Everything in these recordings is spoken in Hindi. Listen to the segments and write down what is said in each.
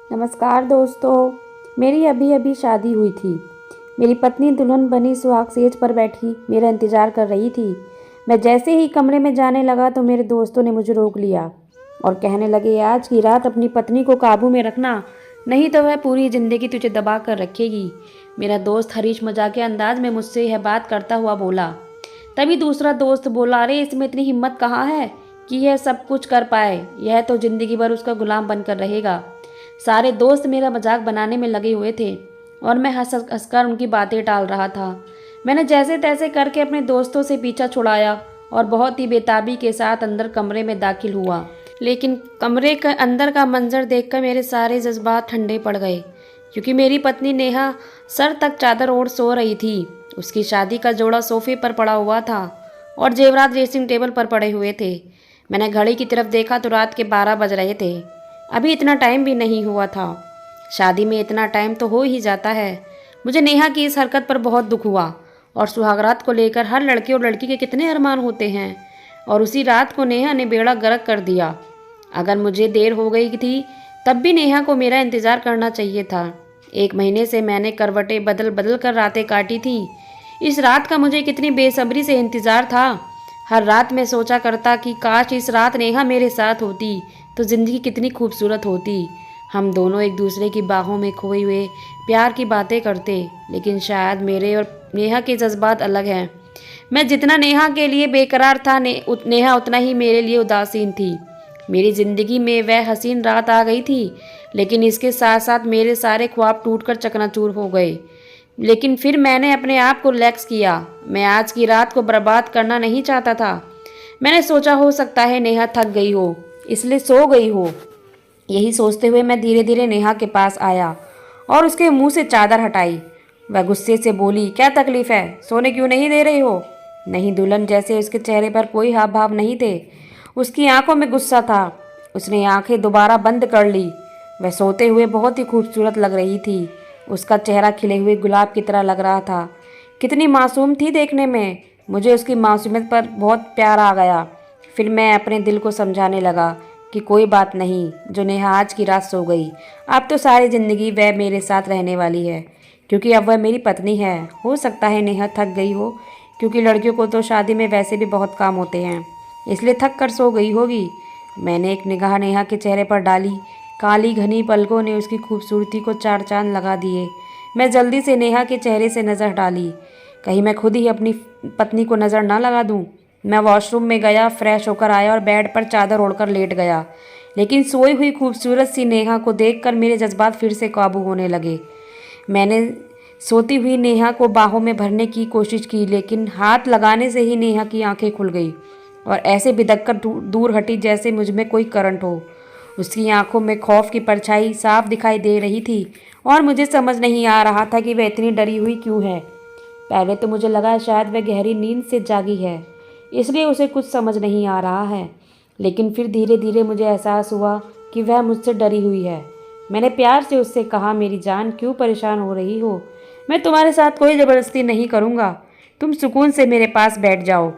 नमस्कार दोस्तों। मेरी अभी अभी शादी हुई थी। मेरी पत्नी दुल्हन बनी सुहाग सेज पर बैठी मेरा इंतज़ार कर रही थी। मैं जैसे ही कमरे में जाने लगा तो मेरे दोस्तों ने मुझे रोक लिया और कहने लगे, आज की रात अपनी पत्नी को काबू में रखना, नहीं तो वह पूरी ज़िंदगी तुझे दबा कर रखेगी। मेरा दोस्त हरीश मजाकिया अंदाज में मुझसे यह बात करता हुआ बोला। तभी दूसरा दोस्त बोला, अरे इसमें इतनी हिम्मत कहाँ है कि यह सब कुछ कर पाए। यह तो ज़िंदगी भर उसका गुलाम बनकर रहेगा। सारे दोस्त मेरा मजाक बनाने में लगे हुए थे और मैं हंस हंसकर उनकी बातें टाल रहा था। मैंने जैसे तैसे करके अपने दोस्तों से पीछा छुड़ाया और बहुत ही बेताबी के साथ अंदर कमरे में दाखिल हुआ। लेकिन कमरे के अंदर का मंजर देखकर मेरे सारे जज्बात ठंडे पड़ गए, क्योंकि मेरी पत्नी नेहा सर तक चादर ओढ़ सो रही थी। उसकी शादी का जोड़ा सोफे पर पड़ा हुआ था और जेवरात ड्रेसिंग टेबल पर पड़े हुए थे। मैंने घड़ी की तरफ देखा तो रात के 12 बज रहे थे। अभी इतना टाइम भी नहीं हुआ था। शादी में इतना टाइम तो हो ही जाता है। मुझे नेहा की इस हरकत पर बहुत दुख हुआ और सुहागरात को लेकर हर लड़के और लड़की के कितने अरमान होते हैं, और उसी रात को नेहा ने बेड़ा गर्क कर दिया। अगर मुझे देर हो गई थी तब भी नेहा को मेरा इंतज़ार करना चाहिए था। 1 महीने से मैंने करवटें बदल बदल कर रातें काटी थी। इस रात का मुझे कितनी बेसब्री से इंतज़ार था। हर रात मैं सोचा करता कि काश इस रात नेहा मेरे साथ होती तो ज़िंदगी कितनी खूबसूरत होती। हम दोनों एक दूसरे की बाहों में खोए हुए प्यार की बातें करते। लेकिन शायद मेरे और नेहा के जज्बात अलग हैं। मैं जितना नेहा के लिए बेकरार था, नेहा उतना ही मेरे लिए उदासीन थी। मेरी ज़िंदगी में वह हसीन रात आ गई थी, लेकिन इसके साथ साथ मेरे सारे ख्वाब टूटकर चकनाचूर हो गए। लेकिन फिर मैंने अपने आप को रिलैक्स किया। मैं आज की रात को बर्बाद करना नहीं चाहता था। मैंने सोचा हो सकता है नेहा थक गई हो, इसलिए सो गई हो। यही सोचते हुए मैं धीरे धीरे नेहा के पास आया और उसके मुंह से चादर हटाई। वह गुस्से से बोली, क्या तकलीफ है, सोने क्यों नहीं दे रही हो? नहीं दुल्हन जैसे उसके चेहरे पर कोई हाव भाव नहीं थे। उसकी आंखों में गुस्सा था। उसने आंखें दोबारा बंद कर ली। वह सोते हुए बहुत ही खूबसूरत लग रही थी। उसका चेहरा खिले हुए गुलाब की तरह लग रहा था। कितनी मासूम थी देखने में। मुझे उसकी मासूमियत पर बहुत प्यार आ गया। फिर मैं अपने दिल को समझाने लगा कि कोई बात नहीं, जो नेहा आज की रात सो गई, अब तो सारी ज़िंदगी वह मेरे साथ रहने वाली है, क्योंकि अब वह मेरी पत्नी है। हो सकता है नेहा थक गई हो, क्योंकि लड़कियों को तो शादी में वैसे भी बहुत काम होते हैं, इसलिए थक कर सो गई होगी। मैंने एक निगाह नेहा के चेहरे पर डाली। काली घनी पलकों ने उसकी खूबसूरती को 4 चांद लगा दिए। मैं जल्दी से नेहा के चेहरे से नज़र डाली, कहीं मैं खुद ही अपनी पत्नी को नज़र ना लगा दूं। मैं वॉशरूम में गया, फ्रेश होकर आया और बेड पर चादर ओढ़कर लेट गया। लेकिन सोई हुई खूबसूरत सी नेहा को देखकर मेरे जज्बात फिर से काबू होने लगे। मैंने सोती हुई नेहा को बाहों में भरने की कोशिश की, लेकिन हाथ लगाने से ही नेहा की आंखें खुल गई और ऐसे बिदक कर दूर हटी जैसे मुझ में कोई करंट हो। उसकी आंखों में खौफ की परछाई साफ दिखाई दे रही थी और मुझे समझ नहीं आ रहा था कि वह इतनी डरी हुई क्यों है। पहले तो मुझे लगा शायद वह गहरी नींद से जागी है, इसलिए उसे कुछ समझ नहीं आ रहा है। लेकिन फिर धीरे धीरे मुझे एहसास हुआ कि वह मुझसे डरी हुई है। मैंने प्यार से उससे कहा, मेरी जान क्यों परेशान हो रही हो? मैं तुम्हारे साथ कोई ज़बरदस्ती नहीं करूँगा, तुम सुकून से मेरे पास बैठ जाओ।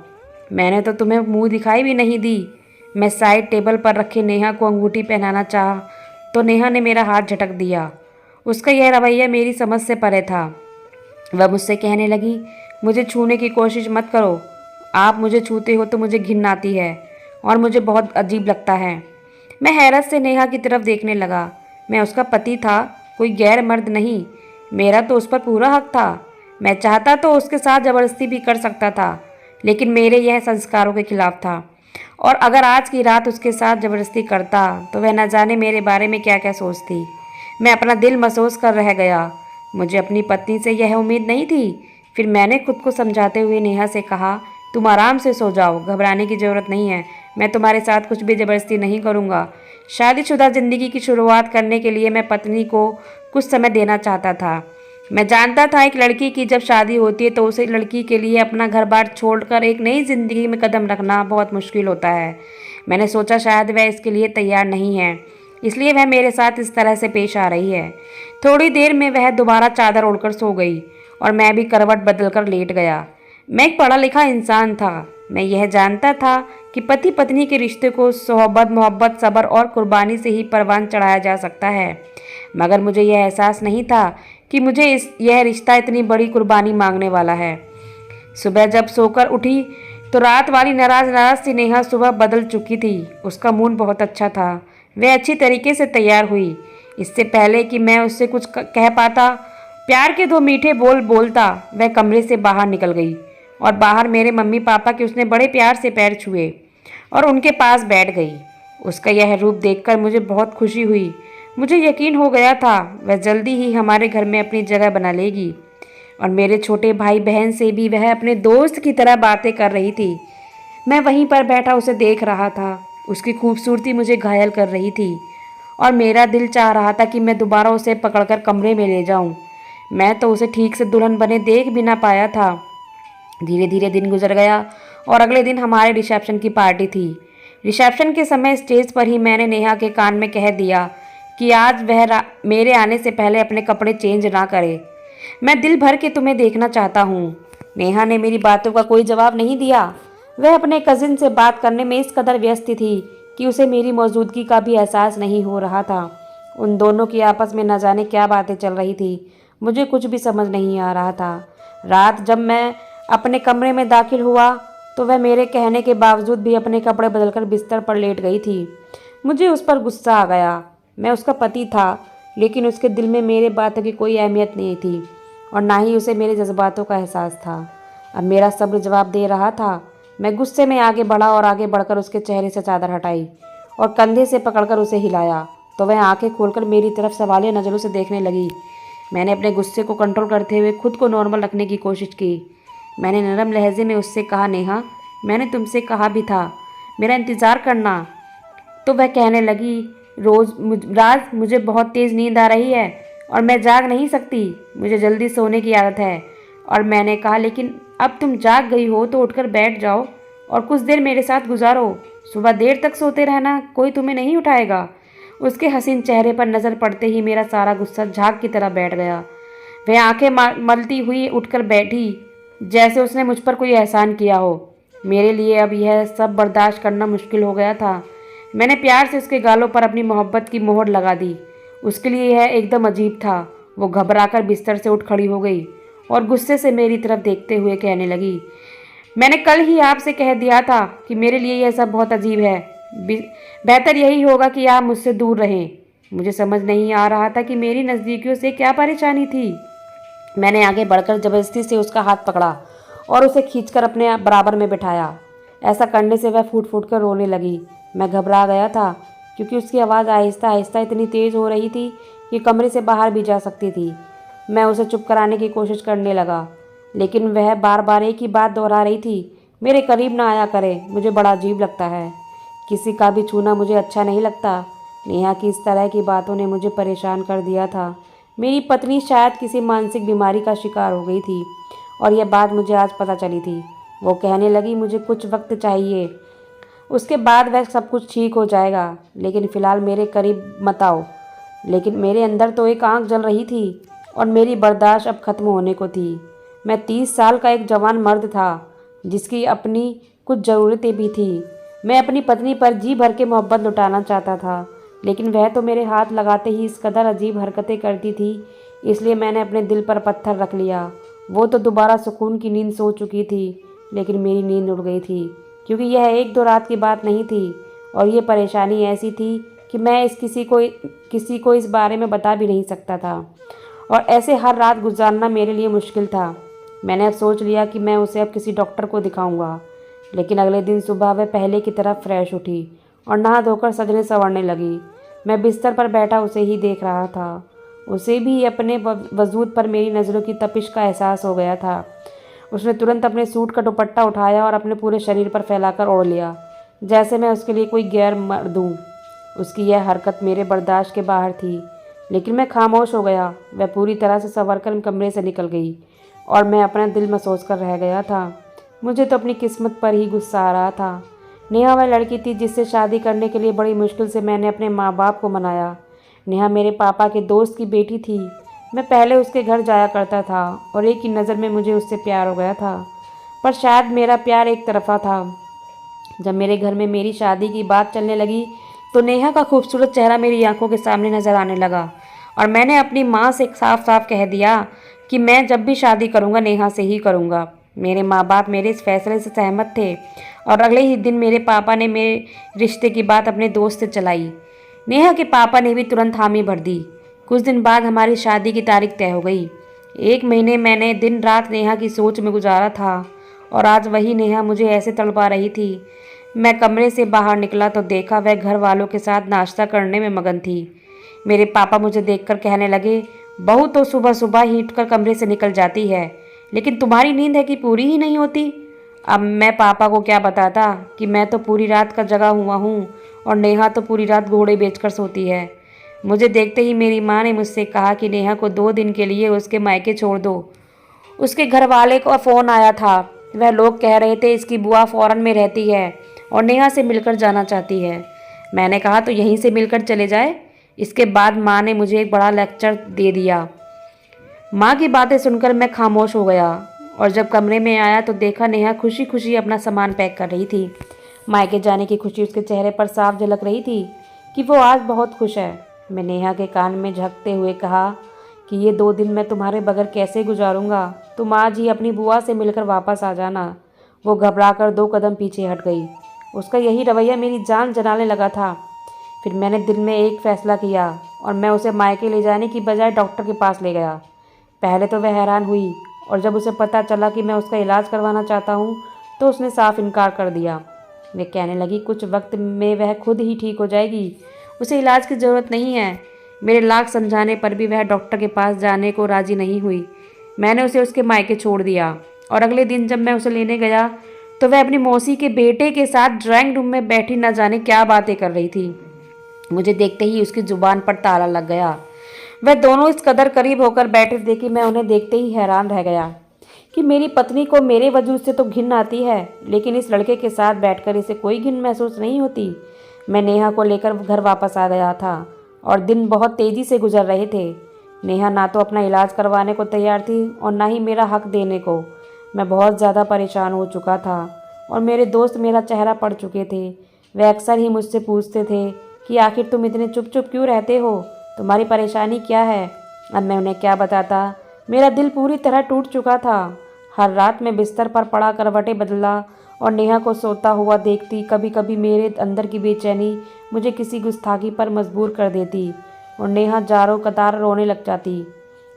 मैंने तो तुम्हें मुंह दिखाई भी नहीं दी। मैं साइड टेबल पर रखे नेहा को अंगूठी पहनाना चाहा तो नेहा ने मेरा हाथ झटक दिया। उसका यह रवैया मेरी समझ से परे था। वह मुझसे कहने लगी, मुझे छूने की कोशिश मत करो। आप मुझे छूते हो तो मुझे घिन आती है और मुझे बहुत अजीब लगता है। मैं हैरत से नेहा की तरफ देखने लगा। मैं उसका पति था, कोई गैर मर्द नहीं। मेरा तो उस पर पूरा हक था। मैं चाहता तो उसके साथ ज़बरदस्ती भी कर सकता था, लेकिन मेरे यह संस्कारों के खिलाफ था। और अगर आज की रात उसके साथ ज़बरदस्ती करता तो वह न जाने मेरे बारे में क्या क्या सोचती। मैं अपना दिल महसूस कर रह गया। मुझे अपनी पत्नी से यह उम्मीद नहीं थी। फिर मैंने खुद को समझाते हुए नेहा से कहा, तुम आराम से सो जाओ, घबराने की ज़रूरत नहीं है। मैं तुम्हारे साथ कुछ भी ज़बरदस्ती नहीं करूँगा। शादीशुदा ज़िंदगी की शुरुआत करने के लिए मैं पत्नी को कुछ समय देना चाहता था। मैं जानता था एक लड़की की जब शादी होती है तो उसे लड़की के लिए अपना घर बार छोड़कर एक नई ज़िंदगी में कदम रखना बहुत मुश्किल होता है। मैंने सोचा शायद वह इसके लिए तैयार नहीं है, इसलिए वह मेरे साथ इस तरह से पेश आ रही है। थोड़ी देर में वह दोबारा चादर ओढ़कर सो गई और मैं भी करवट बदल कर लेट गया। मैं एक पढ़ा लिखा इंसान था, मैं यह जानता था कि पति पत्नी के रिश्ते को सोहबत, मोहब्बत, सब्र और कुर्बानी से ही परवान चढ़ाया जा सकता है, मगर मुझे यह एहसास नहीं था कि यह रिश्ता इतनी बड़ी कुर्बानी मांगने वाला है। सुबह जब सोकर उठी तो रात वाली नाराज नाराज सी नेहा सुबह बदल चुकी थी। उसका मूड बहुत अच्छा था। वह अच्छी तरीके से तैयार हुई। इससे पहले कि मैं उससे कुछ कह पाता, प्यार के 2 मीठे बोल बोलता वह कमरे से बाहर निकल गई और बाहर मेरे मम्मी पापा के उसने बड़े प्यार से पैर छुए और उनके पास बैठ गई। उसका यह रूप देखकर मुझे बहुत खुशी हुई। मुझे यकीन हो गया था वह जल्दी ही हमारे घर में अपनी जगह बना लेगी और मेरे छोटे भाई बहन से भी वह अपने दोस्त की तरह बातें कर रही थी। मैं वहीं पर बैठा उसे देख रहा था। उसकी खूबसूरती मुझे घायल कर रही थी और मेरा दिल चाह रहा था कि मैं दोबारा उसे पकड़कर कमरे में ले जाऊं। मैं तो उसे ठीक से दुल्हन बने देख भी ना पाया था। धीरे धीरे दिन गुजर गया और अगले दिन हमारे रिसेप्शन की पार्टी थी। रिसेप्शन के समय स्टेज पर ही मैंने नेहा के कान में कह दिया कि आज वह मेरे आने से पहले अपने कपड़े चेंज ना करे। मैं दिल भर के तुम्हें देखना चाहता हूँ। नेहा ने मेरी बातों का कोई जवाब नहीं दिया। वह अपने कजिन से बात करने में इस कदर व्यस्त थी कि उसे मेरी मौजूदगी का भी एहसास नहीं हो रहा था। उन दोनों की आपस में न जाने क्या बातें चल रही थी, मुझे कुछ भी समझ नहीं आ रहा था। रात जब मैं अपने कमरे में दाखिल हुआ तो वह मेरे कहने के बावजूद भी अपने कपड़े बदलकर बिस्तर पर लेट गई थी। मुझे उस पर गुस्सा आ गया। मैं उसका पति था, लेकिन उसके दिल में मेरे बातों की कोई अहमियत नहीं थी और ना ही उसे मेरे जज्बातों का एहसास था। अब मेरा सब्र जवाब दे रहा था। मैं गुस्से में आगे बढ़ा और आगे बढ़कर उसके चेहरे से चादर हटाई और कंधे से पकड़कर उसे हिलाया तो वह आंखें खोलकर मेरी तरफ सवालिया नज़रों से देखने लगी। मैंने अपने गुस्से को कंट्रोल करते हुए खुद को नॉर्मल रखने की कोशिश की। मैंने नरम लहजे में उससे कहा, नेहा, मैंने तुमसे कहा भी था मेरा इंतज़ार करना। तो वह कहने लगी, राज, मुझे बहुत तेज़ नींद आ रही है और मैं जाग नहीं सकती, मुझे जल्दी सोने की आदत है। और मैंने कहा, लेकिन अब तुम जाग गई हो तो उठकर बैठ जाओ और कुछ देर मेरे साथ गुजारो। सुबह देर तक सोते रहना, कोई तुम्हें नहीं उठाएगा। उसके हसीन चेहरे पर नज़र पड़ते ही मेरा सारा गुस्सा झाग की तरह बैठ गया। वह आंखें मलती हुई उठकर बैठी जैसे उसने मुझ पर कोई एहसान किया हो। मेरे लिए अब यह सब बर्दाश्त करना मुश्किल हो गया था। मैंने प्यार से उसके गालों पर अपनी मोहब्बत की मोहर लगा दी। उसके लिए यह एकदम अजीब था। वो घबराकर बिस्तर से उठ खड़ी हो गई और गुस्से से मेरी तरफ देखते हुए कहने लगी, मैंने कल ही आपसे कह दिया था कि मेरे लिए यह सब बहुत अजीब है। बेहतर यही होगा कि आप मुझसे दूर रहें। मुझे समझ नहीं आ रहा था कि मेरी नज़दीकियों से क्या परेशानी थी। मैंने आगे बढ़कर ज़बरदस्ती से उसका हाथ पकड़ा और उसे खींचकर अपने बराबर में बिठाया। ऐसा करने से वह फूट फूट कर रोने लगी। मैं घबरा गया था क्योंकि उसकी आवाज़ आहिस्ता आहिस्ता इतनी तेज़ हो रही थी कि कमरे से बाहर भी जा सकती थी। मैं उसे चुप कराने की कोशिश करने लगा, लेकिन वह बार बार एक ही बात दोहरा रही थी, मेरे करीब ना आया करे, मुझे बड़ा अजीब लगता है, किसी का भी छूना मुझे अच्छा नहीं लगता। नेहा की इस तरह की बातों ने मुझे परेशान कर दिया था। मेरी पत्नी शायद किसी मानसिक बीमारी का शिकार हो गई थी और यह बात मुझे आज पता चली थी। वो कहने लगी, मुझे कुछ वक्त चाहिए, उसके बाद वह सब कुछ ठीक हो जाएगा, लेकिन फ़िलहाल मेरे करीब मत आओ। लेकिन मेरे अंदर तो एक आंख जल रही थी और मेरी बर्दाश्त अब ख़त्म होने को थी। मैं 30 साल का एक जवान मर्द था जिसकी अपनी कुछ ज़रूरतें भी थी। मैं अपनी पत्नी पर जी भर के मोहब्बत लुटाना चाहता था, लेकिन वह तो मेरे हाथ लगाते ही इस कदर अजीब हरकतें करती थी, इसलिए मैंने अपने दिल पर पत्थर रख लिया। वो तो दोबारा सुकून की नींद सो चुकी थी, लेकिन मेरी नींद उड़ गई थी, क्योंकि यह 1-2 रात की बात नहीं थी और ये परेशानी ऐसी थी कि मैं किसी को इस बारे में बता भी नहीं सकता था और ऐसे हर रात गुजारना मेरे लिए मुश्किल था। मैंने अब सोच लिया कि मैं उसे अब किसी डॉक्टर को दिखाऊंगा। लेकिन अगले दिन सुबह वह पहले की तरह फ्रेश उठी और नहा धोकर सजने संवरने लगी। मैं बिस्तर पर बैठा उसे ही देख रहा था। उसे भी अपने वजूद पर मेरी नज़रों की तपिश का एहसास हो गया था। उसने तुरंत अपने सूट का दुपट्टा उठाया और अपने पूरे शरीर पर फैलाकर ओढ़ लिया, जैसे मैं उसके लिए कोई गैर मर्द हूँ। उसकी यह हरकत मेरे बर्दाश्त के बाहर थी, लेकिन मैं खामोश हो गया। वह पूरी तरह से संवरकर कमरे से निकल गई और मैं अपना दिल में सोच कर रह गया था। मुझे तो अपनी किस्मत पर ही गुस्सा आ रहा था। नेहा वह लड़की थी जिससे शादी करने के लिए बड़ी मुश्किल से मैंने अपने माँ बाप को मनाया। नेहा मेरे पापा के दोस्त की बेटी थी। मैं पहले उसके घर जाया करता था और एक ही नज़र में मुझे उससे प्यार हो गया था। पर शायद मेरा प्यार एक तरफा था। जब मेरे घर में मेरी शादी की बात चलने लगी तो नेहा का खूबसूरत चेहरा मेरी आंखों के सामने नजर आने लगा और मैंने अपनी माँ से साफ साफ कह दिया कि मैं जब भी शादी करूँगा नेहा से ही करूँगा। मेरे माँ बाप मेरे इस फैसले से सहमत थे और अगले ही दिन मेरे पापा ने मेरे रिश्ते की बात अपने दोस्त से चलाई। नेहा के पापा ने भी तुरंत हामी भर दी। कुछ दिन बाद हमारी शादी की तारीख तय हो गई। 1 महीने मैंने दिन रात नेहा की सोच में गुजारा था और आज वही नेहा मुझे ऐसे तड़पा रही थी। मैं कमरे से बाहर निकला तो देखा वह घर वालों के साथ नाश्ता करने में मगन थी। मेरे पापा मुझे देखकर कहने लगे, बहू तो सुबह सुबह ही उठकर कमरे से निकल जाती है, लेकिन तुम्हारी नींद है कि पूरी ही नहीं होती। अब मैं पापा को क्या बताता कि मैं तो पूरी रात का जगा हुआ हूँ और नेहा तो पूरी रात घोड़े बेचकर सोती है। मुझे देखते ही मेरी माँ ने मुझसे कहा कि नेहा को 2 दिन के लिए उसके मायके छोड़ दो। उसके घर वाले का फ़ोन आया था। वह लोग कह रहे थे इसकी बुआ फॉरेन में रहती है और नेहा से मिलकर जाना चाहती है। मैंने कहा तो यहीं से मिलकर चले जाए। इसके बाद माँ ने मुझे एक बड़ा लेक्चर दे दिया। माँ की बातें सुनकर मैं खामोश हो गया और जब कमरे में आया तो देखा नेहा खुशी खुशी अपना सामान पैक कर रही थी। मायके जाने की खुशी उसके चेहरे पर साफ झलक रही थी कि वो आज बहुत खुश है। मैं नेहा के कान में झपकते हुए कहा कि ये 2 दिन मैं तुम्हारे बगैर कैसे गुजारूंगा। तुम आज ही अपनी बुआ से मिलकर वापस आ जाना। वो घबराकर 2 कदम पीछे हट गई। उसका यही रवैया मेरी जान जलाने लगा था। फिर मैंने दिल में एक फ़ैसला किया और मैं उसे मायके ले जाने की बजाय डॉक्टर के पास ले गया। पहले तो वह हैरान हुई और जब उसे पता चला कि मैं उसका इलाज करवाना चाहता हूँ तो उसने साफ इनकार कर दिया। वे कहने लगी कुछ वक्त में वह खुद ही ठीक हो जाएगी, उसे इलाज की ज़रूरत नहीं है। मेरे लाख समझाने पर भी वह डॉक्टर के पास जाने को राज़ी नहीं हुई। मैंने उसे उसके मायके छोड़ दिया और अगले दिन जब मैं उसे लेने गया तो वह अपनी मौसी के बेटे के साथ ड्राइंग रूम में बैठी न जाने क्या बातें कर रही थी। मुझे देखते ही उसकी जुबान पर ताला लग गया। वह दोनों इस कदर करीब होकर बैठे थे कि मैं उन्हें देखते ही हैरान रह गया कि मेरी पत्नी को मेरे वजूद से तो घिन आती है, लेकिन इस लड़के के साथ बैठकर इसे कोई घिन महसूस नहीं होती। मैं नेहा को लेकर घर वापस आ गया था और दिन बहुत तेज़ी से गुजर रहे थे। नेहा ना तो अपना इलाज करवाने को तैयार थी और ना ही मेरा हक देने को। मैं बहुत ज़्यादा परेशान हो चुका था और मेरे दोस्त मेरा चेहरा पढ़ चुके थे। वे अक्सर ही मुझसे पूछते थे कि आखिर तुम इतने चुप चुप क्यों रहते हो, तुम्हारी परेशानी क्या है। अब मैं उन्हें क्या बताता। मेरा दिल पूरी तरह टूट चुका था। हर रात मैं बिस्तर पर पड़ा करवटें बदला और नेहा को सोता हुआ देखती। कभी कभी मेरे अंदर की बेचैनी मुझे किसी गुस्ताखी पर मजबूर कर देती और नेहा जारों कतार रोने लग जाती।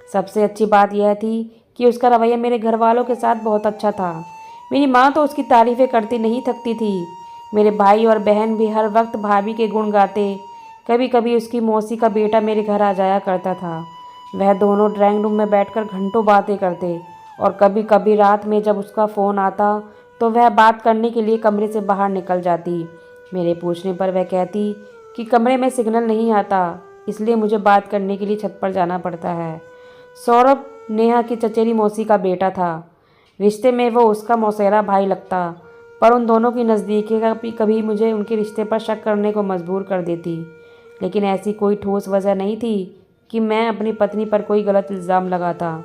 सबसे अच्छी बात यह थी कि उसका रवैया मेरे घर वालों के साथ बहुत अच्छा था। मेरी माँ तो उसकी तारीफ़ें करती नहीं थकती थी। मेरे भाई और बहन भी हर वक्त भाभी के गुण गाते। कभी कभी उसकी मौसी का बेटा मेरे घर आ जाया करता था। वह दोनों ड्राइंग रूम में बैठकर घंटों बातें करते और कभी कभी रात में जब उसका फ़ोन आता तो वह बात करने के लिए कमरे से बाहर निकल जाती। मेरे पूछने पर वह कहती कि कमरे में सिग्नल नहीं आता, इसलिए मुझे बात करने के लिए छत पर जाना पड़ता है। सौरभ नेहा की चचेरी मौसी का बेटा था। रिश्ते में वो उसका मौसेरा भाई लगता, पर उन दोनों की नज़दीकी कभी मुझे उनके रिश्ते पर शक करने को मजबूर कर देती। लेकिन ऐसी कोई ठोस वजह नहीं थी कि मैं अपनी पत्नी पर कोई गलत इल्ज़ाम लगाता।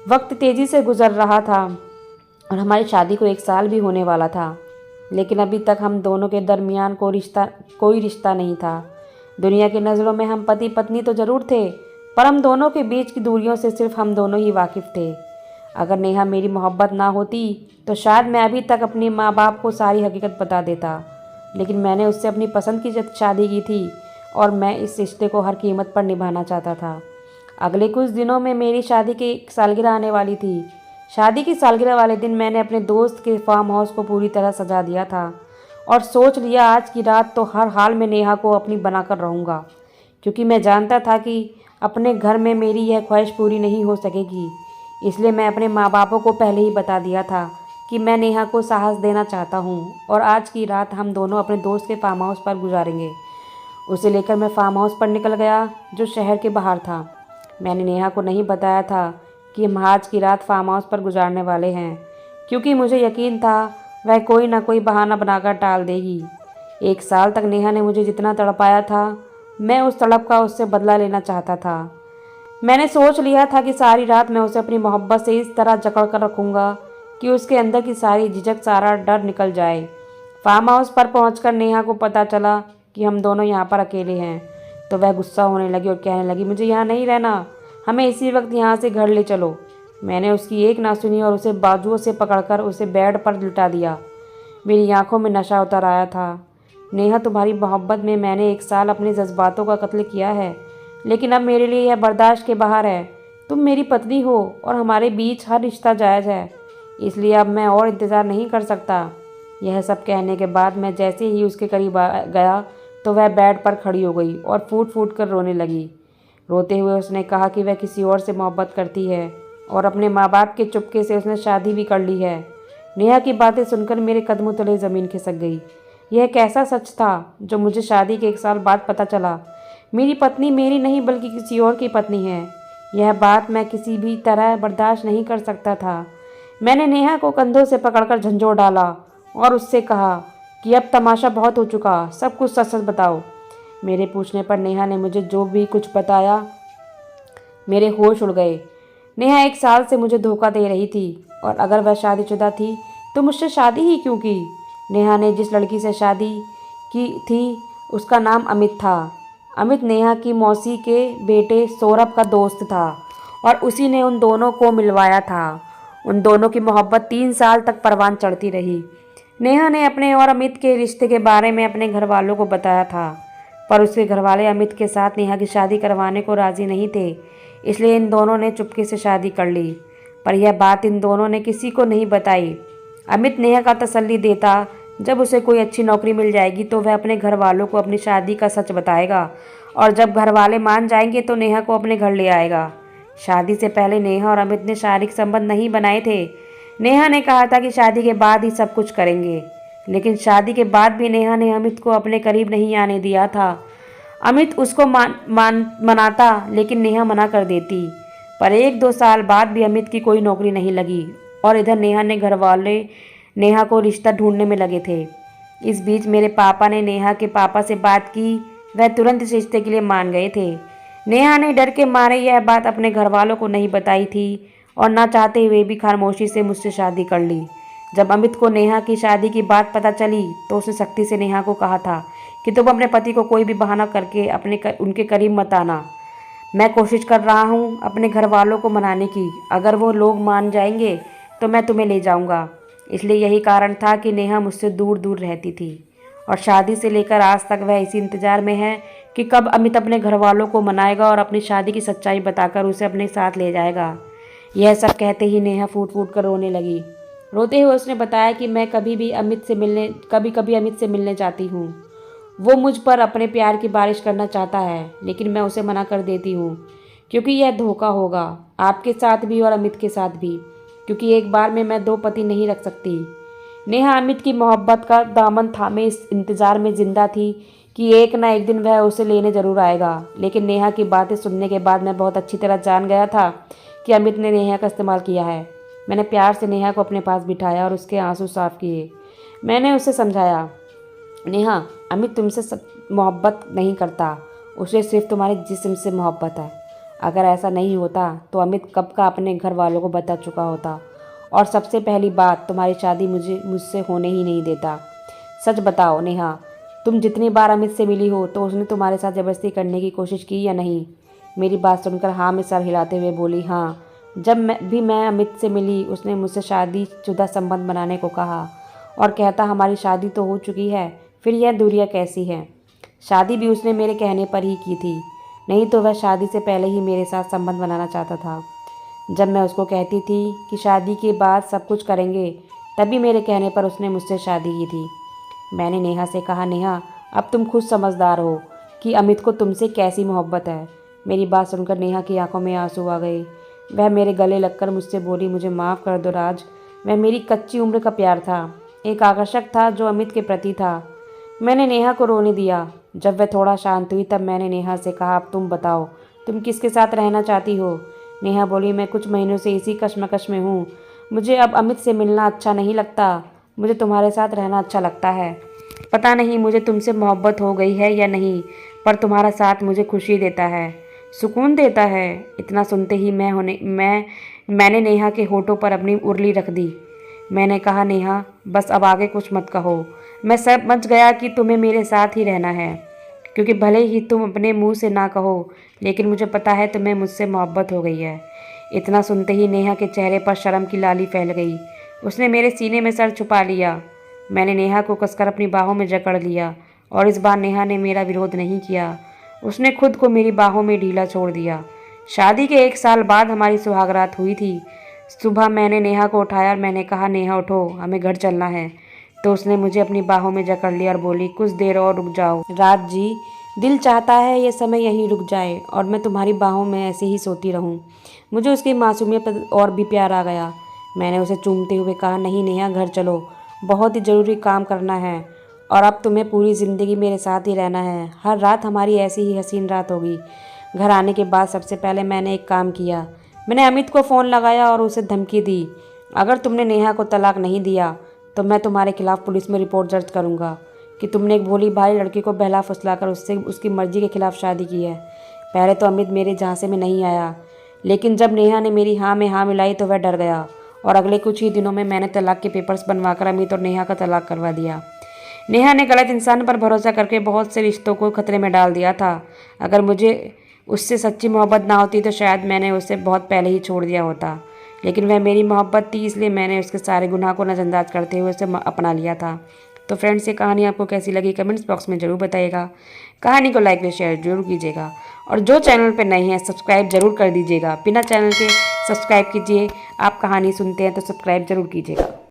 वक्त तेज़ी से गुजर रहा था और हमारी शादी को 1 साल भी होने वाला था, लेकिन अभी तक हम दोनों के दरमियान कोई रिश्ता नहीं था। दुनिया की नज़रों में हम पति पत्नी तो ज़रूर थे, पर हम दोनों के बीच की दूरियों से सिर्फ हम दोनों ही वाकिफ़ थे। अगर नेहा मेरी मोहब्बत ना होती तो शायद मैं अभी तक अपने माँ बाप को सारी हकीकत बता देता, लेकिन मैंने उससे अपनी पसंद की शादी की थी और मैं इस रिश्ते को हर कीमत पर निभाना चाहता था। अगले कुछ दिनों में मेरी शादी की सालगिरह आने वाली थी। शादी की सालगिरह वाले दिन मैंने अपने दोस्त के फार्म हाउस को पूरी तरह सजा दिया था और सोच लिया आज की रात तो हर हाल में नेहा को अपनी बनाकर रहूँगा, क्योंकि मैं जानता था कि अपने घर में मेरी यह ख्वाहिश पूरी नहीं हो सकेगी। इसलिए मैं अपने माँ बापों को पहले ही बता दिया था कि मैं नेहा को साहस देना चाहता हूँ और आज की रात हम दोनों अपने दोस्त के फार्म हाउस पर गुजारेंगे। उसे लेकर मैं फार्म हाउस पर निकल गया जो शहर के बाहर था। मैंने नेहा को नहीं बताया था कि हम आज की रात फार्म हाउस पर गुजारने वाले हैं, क्योंकि मुझे यकीन था वह कोई ना कोई बहाना बनाकर टाल देगी। 1 साल तक नेहा ने मुझे जितना तड़पाया था, मैं उस तड़प का उससे बदला लेना चाहता था। मैंने सोच लिया था कि सारी रात मैं उसे अपनी मोहब्बत से इस तरह जकड़ कर रखूँगा कि उसके अंदर की सारी झिझक, सारा डर निकल जाए। फार्म हाउस पर पहुंचकर नेहा को पता चला कि हम दोनों यहाँ पर अकेले हैं तो वह गुस्सा होने लगी और कहने लगी, मुझे यहाँ नहीं रहना, हमें इसी वक्त यहाँ से घर ले चलो। मैंने उसकी एक ना सुनी और उसे बाजुओं से पकड़कर उसे बेड पर लिटा दिया। मेरी आंखों में नशा उतर आया था। नेहा, तुम्हारी मोहब्बत में मैंने 1 साल अपने जज्बातों का कत्ल किया है, लेकिन अब मेरे लिए यह बर्दाश्त के बाहर है। तुम मेरी पत्नी हो और हमारे बीच हर रिश्ता जायज़ है, इसलिए अब मैं और इंतज़ार नहीं कर सकता। यह सब कहने के बाद मैं जैसे ही उसके करीब गया तो वह बेड पर खड़ी हो गई और फूट फूट कर रोने लगी। रोते हुए उसने कहा कि वह किसी और से मोहब्बत करती है और अपने माँ बाप के चुपके से उसने शादी भी कर ली है। नेहा की बातें सुनकर मेरे कदमों तले ज़मीन खिसक गई। यह कैसा सच था जो मुझे शादी के 1 साल बाद पता चला। मेरी पत्नी मेरी नहीं बल्कि किसी और की पत्नी है। यह बात मैं किसी भी तरह बर्दाश्त नहीं कर सकता था। मैंने नेहा को कंधों से पकड़कर झंझोड़ डाला और उससे कहा कि अब तमाशा बहुत हो चुका, सब कुछ सच सच बताओ। मेरे पूछने पर नेहा ने मुझे जो भी कुछ बताया, मेरे होश उड़ गए। नेहा 1 साल से मुझे धोखा दे रही थी और अगर वह शादीशुदा थी तो मुझसे शादी ही क्यों की। नेहा ने जिस लड़की से शादी की थी उसका नाम अमित था। अमित नेहा की मौसी के बेटे सौरभ का दोस्त था और उसी ने उन दोनों को मिलवाया था। उन दोनों की मोहब्बत 3 साल तक परवान चढ़ती रही। नेहा ने अपने और अमित के रिश्ते के बारे में अपने घर वालों को बताया था, पर उसके घरवाले अमित के साथ नेहा की शादी करवाने को राज़ी नहीं थे, इसलिए इन दोनों ने चुपके से शादी कर ली। पर यह बात इन दोनों ने किसी को नहीं बताई। अमित नेहा का तसल्ली देता, जब उसे कोई अच्छी नौकरी मिल जाएगी तो वह अपने घर वालों को अपनी शादी का सच बताएगा और जब घर वाले मान जाएंगे तो नेहा को अपने घर ले आएगा। शादी से पहले नेहा और अमित ने शारीरिक संबंध नहीं बनाए थे। नेहा ने कहा था कि शादी के बाद ही सब कुछ करेंगे, लेकिन शादी के बाद भी नेहा ने अमित को अपने करीब नहीं आने दिया था। अमित उसको मनाता लेकिन नेहा मना कर देती। पर 1-2 साल बाद भी अमित की कोई नौकरी नहीं लगी और इधर नेहा ने घर वाले नेहा को रिश्ता ढूंढने में लगे थे। इस बीच मेरे पापा ने नेहा के पापा से बात की। वह तुरंत इस रिश्ते के लिए मान गए थे। नेहा ने डर के मारे यह बात अपने घर वालों को नहीं बताई थी और ना चाहते हुए भी खामोशी से मुझसे शादी कर ली। जब अमित को नेहा की शादी की बात पता चली तो उसने सख्ती से नेहा को कहा था कि तुम अपने पति को कोई भी बहाना करके उनके करीब मत आना। मैं कोशिश कर रहा हूँ अपने घर वालों को मनाने की, अगर वो लोग मान जाएंगे तो मैं तुम्हें ले जाऊँगा। इसलिए यही कारण था कि नेहा मुझसे दूर दूर रहती थी और शादी से लेकर आज तक वह इसी इंतज़ार में है कि कब अमित अपने घर वालों को मनाएगा और अपनी शादी की सच्चाई बताकर उसे अपने साथ ले जाएगा। यह सब कहते ही नेहा फूट फूट कर रोने लगी। रोते हुए उसने बताया कि मैं कभी कभी अमित से मिलने जाती हूँ। वो मुझ पर अपने प्यार की बारिश करना चाहता है, लेकिन मैं उसे मना कर देती हूँ क्योंकि यह धोखा होगा, आपके साथ भी और अमित के साथ भी, क्योंकि एक बार में मैं 2 पति नहीं रख सकती। नेहा अमित की मोहब्बत का दामन थामे इस इंतज़ार में जिंदा थी कि एक ना एक दिन वह उसे लेने ज़रूर आएगा। लेकिन नेहा की बातें सुनने के बाद मैं बहुत अच्छी तरह जान गया था कि अमित ने नेहा का इस्तेमाल किया है। मैंने प्यार से नेहा को अपने पास बिठाया और उसके आंसू साफ किए। मैंने उसे समझाया, नेहा, अमित तुमसे मोहब्बत नहीं करता, उसे सिर्फ तुम्हारे जिस्म से मोहब्बत है। अगर ऐसा नहीं होता तो अमित कब का अपने घर वालों को बता चुका होता। और सबसे पहली बात, तुम्हारी शादी मुझसे होने ही नहीं देता। सच बताओ नेहा, तुम जितनी बार अमित से मिली हो तो उसने तुम्हारे साथ ज़बरदस्ती करने की कोशिश की या नहीं? मेरी बात सुनकर हाँ में सर हिलाते हुए बोली, हाँ। जब मैं अमित से मिली उसने मुझसे शादीशुदा संबंध बनाने को कहा और कहता हमारी शादी तो हो चुकी है, फिर यह दूरियां कैसी हैं। शादी भी उसने मेरे कहने पर ही की थी, नहीं तो वह शादी से पहले ही मेरे साथ संबंध बनाना चाहता था। जब मैं उसको कहती थी कि शादी के बाद सब कुछ करेंगे, तभी मेरे कहने पर उसने मुझसे शादी की थी। मैंने नेहा से कहा, नेहा अब तुम खुद समझदार हो कि अमित को तुमसे कैसी मोहब्बत है। मेरी बात सुनकर नेहा की आंखों में आंसू आ गए। वह मेरे गले लगकर मुझसे बोली, मुझे माफ़ कर दो राज, वह मेरी कच्ची उम्र का प्यार था, एक आकर्षक था जो अमित के प्रति था। मैंने नेहा को रोने दिया। जब वह थोड़ा शांत हुई तब मैंने नेहा से कहा, अब तुम बताओ तुम किसके साथ रहना चाहती हो? नेहा बोली, मैं कुछ महीनों से इसी कश्मकश में हूँ। मुझे अब अमित से मिलना अच्छा नहीं लगता, मुझे तुम्हारे साथ रहना अच्छा लगता है। पता नहीं मुझे तुमसे मोहब्बत हो गई है या नहीं, पर तुम्हारा साथ मुझे खुशी देता है, सुकून देता है। इतना सुनते ही मैंने नेहा के होठों पर अपनी उंगली रख दी। मैंने कहा, नेहा बस अब आगे कुछ मत कहो। मैं समझ गया कि तुम्हें मेरे साथ ही रहना है, क्योंकि भले ही तुम अपने मुंह से ना कहो, लेकिन मुझे पता है तुम्हें मुझसे मोहब्बत हो गई है। इतना सुनते ही नेहा के चेहरे पर शर्म की लाली फैल गई। उसने मेरे सीने में सर छुपा लिया। मैंने नेहा को कसकर अपनी बाहों में जकड़ लिया और इस बार नेहा ने मेरा विरोध नहीं किया। उसने खुद को मेरी बाहों में ढीला छोड़ दिया। शादी के 1 साल बाद हमारी सुहागरात हुई थी। सुबह मैंने नेहा को उठाया और मैंने कहा, नेहा उठो, हमें घर चलना है। तो उसने मुझे अपनी बाहों में जकड़ लिया और बोली, कुछ देर और रुक जाओ राज जी, दिल चाहता है ये समय यहीं रुक जाए और मैं तुम्हारी बाहों में ऐसे ही सोती रहूं। मुझे उसकी मासूमियत पर और भी प्यार आ गया। मैंने उसे चूमते हुए कहा, नहीं नेहा, घर चलो, बहुत ही ज़रूरी काम करना है और अब तुम्हें पूरी ज़िंदगी मेरे साथ ही रहना है। हर रात हमारी ऐसी ही हसीन रात होगी। घर आने के बाद सबसे पहले मैंने एक काम किया। मैंने अमित को फ़ोन लगाया और उसे धमकी दी, अगर तुमने नेहा को तलाक नहीं दिया तो मैं तुम्हारे खिलाफ़ पुलिस में रिपोर्ट दर्ज करूँगा कि तुमने एक भोली भाली लड़की को बहला फुसलाकर उससे उसकी मर्ज़ी के खिलाफ़ शादी की है। पहले तो अमित मेरे झांसे में नहीं आया, लेकिन जब नेहा ने मेरी हाँ में हाँ मिलाई तो वह डर गया और अगले कुछ ही दिनों में मैंने तलाक के पेपर्स बनवाकर अमित और नेहा का तलाक करवा दिया। नेहा ने गलत इंसान पर भरोसा करके बहुत से रिश्तों को खतरे में डाल दिया था। अगर मुझे उससे सच्ची मोहब्बत ना होती तो शायद मैंने उसे बहुत पहले ही छोड़ दिया होता, लेकिन वह मेरी मोहब्बत थी, इसलिए मैंने उसके सारे गुनाह को नज़रअंदाज करते हुए उसे अपना लिया था। तो फ्रेंड्स, ये कहानी आपको कैसी लगी कमेंट्स बॉक्स में ज़रूर बताइएगा। कहानी को लाइक व शेयर जरूर कीजिएगा और जो चैनल पर नए हैं सब्सक्राइब जरूर कर दीजिएगा। बिना चैनल के सब्सक्राइब कीजिए, आप कहानी सुनते हैं तो सब्सक्राइब जरूर कीजिएगा।